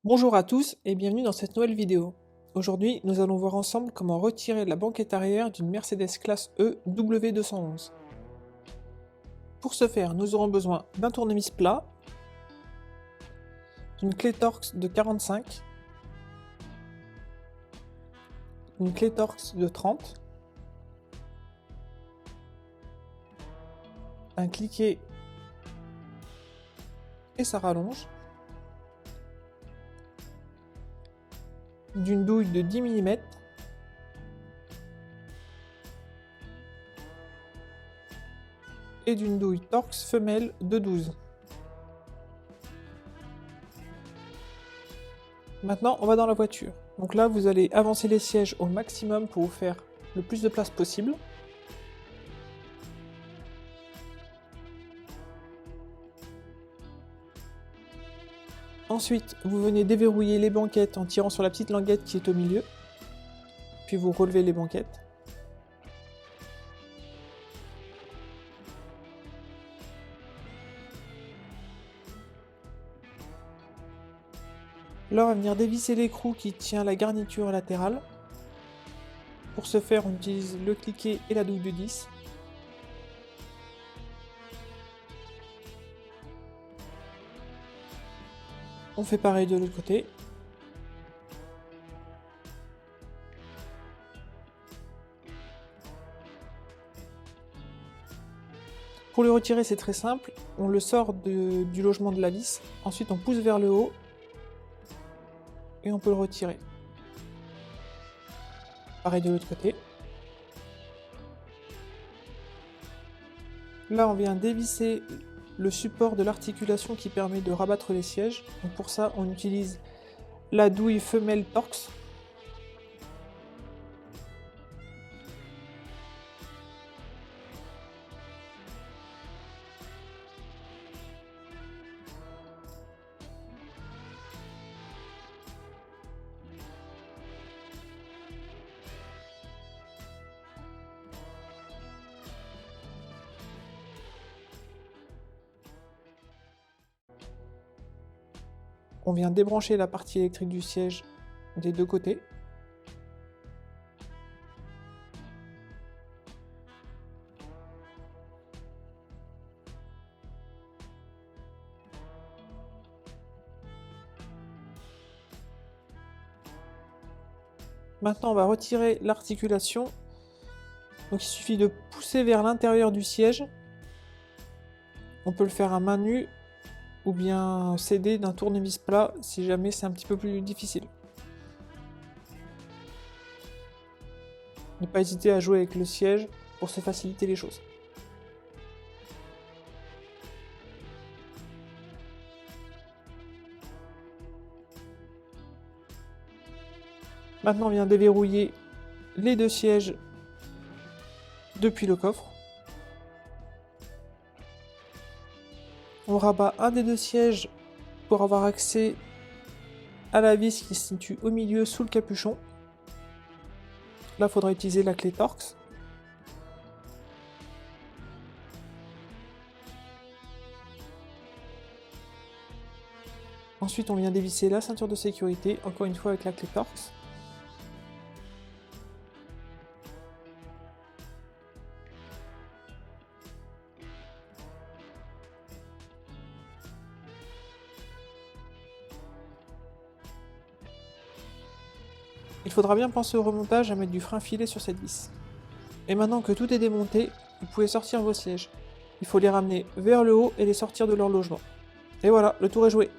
Bonjour à tous et bienvenue dans cette nouvelle vidéo. Aujourd'hui, nous allons voir ensemble comment retirer la banquette arrière d'une Mercedes classe E W211. Pour ce faire, nous aurons besoin d'un tournevis plat, d'une clé Torx de 45, une clé Torx de 30, un cliquet et sa rallonge, d'une douille de 10 mm, et d'une douille Torx femelle de 12. Maintenant, on va dans la voiture. Donc là, vous allez avancer les sièges au maximum pour vous faire le plus de place possible. Ensuite, vous venez déverrouiller les banquettes en tirant sur la petite languette qui est au milieu. Puis vous relevez les banquettes. Là, on va venir dévisser l'écrou qui tient la garniture latérale. Pour ce faire, on utilise le cliquet et la douille de 10. On fait pareil de l'autre côté. Pour le retirer, c'est très simple. On le sort du logement de la vis. Ensuite, on pousse vers le haut. Et on peut le retirer. Pareil de l'autre côté. Là, on vient dévisser le support de l'articulation qui permet de rabattre les sièges. Donc pour ça, on utilise la douille femelle Torx. On vient débrancher la partie électrique du siège des deux côtés. Maintenant, on va retirer l'articulation. Donc il suffit de pousser vers l'intérieur du siège. On peut le faire à main nue ou bien s'aider d'un tournevis plat si jamais c'est un petit peu plus difficile. Ne pas hésiter à jouer avec le siège pour se faciliter les choses. Maintenant, on vient déverrouiller les deux sièges depuis le coffre. On rabat un des deux sièges pour avoir accès à la vis qui se situe au milieu sous le capuchon. Là, il faudra utiliser la clé Torx. Ensuite, on vient dévisser la ceinture de sécurité, encore une fois avec la clé Torx. Il faudra bien penser au remontage à mettre du frein filé sur cette vis. Et maintenant que tout est démonté, vous pouvez sortir vos sièges. Il faut les ramener vers le haut et les sortir de leur logement. Et voilà, le tour est joué.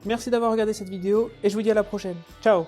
Merci d'avoir regardé cette vidéo et je vous dis à la prochaine. Ciao!